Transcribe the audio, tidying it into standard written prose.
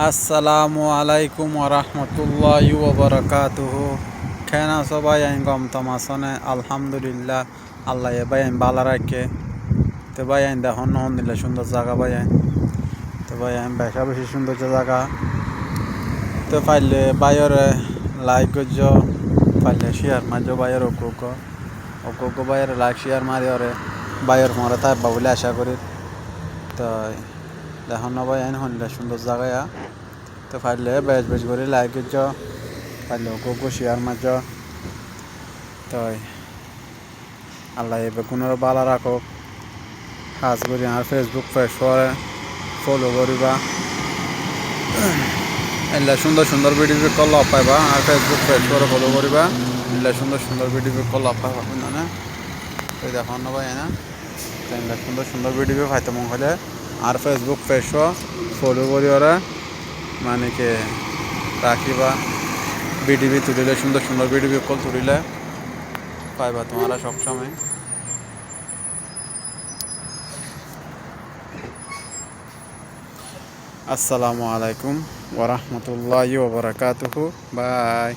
আসসালামু আলাইকুম ওরহমতুল্লাহি ওবরাকাতুহু। কেন আছো ভাই? আমি গম তমাসনে আলহামদুলিল্লাহ, আল্লাহ ভাই আমি বালা রাখে। তো ভাই আমি দেখুন নহন দিলে সুন্দর জায়গা ভাই তো ভাই আমি বেশা বেশি সুন্দর জায়গা। তো পাইলে বাইরে লাইক করছ, পাইলে শেয়ার মারছ বাইর অকুক বাইরে লাইক শেয়ার মারি ওরে বাইর মরে থাকবা বলে আশা করি। তো দেখুন না ভাই আইন হনিলে সুন্দর জায়গা। তো পাইলে বেশ বেশ করে লাইক করছ, পাইলে অকুক শেয়ার মারছ। তো আল্লাহ এবার কোনো বালা রাখো। কাজ করি আর ফেসবুক পেজ করে ফলো করিবা। এলে সুন্দর সুন্দর ভিডিও কল পাইবা। আর ফেসবুক পেজ করে ফলো করিবা। এলে সুন্দর সুন্দর ভিডিও কল পাইবা না। তো দেখুন না ভাই না, এলে সুন্দর সুন্দর ভিডিও পাইতে মন হলে আর ফেসবুক পেজ ফলো করি ওরা মানে কি রাখিবা। ভিডিও তুলিলে সুন্দর সুন্দর ভিডিও কল তুলিলে পাইবা তোমরা সবসময়। আসসালামু আলাইকুম ওরহমতুল্লাহি ওবরাকাতুহু। বাই।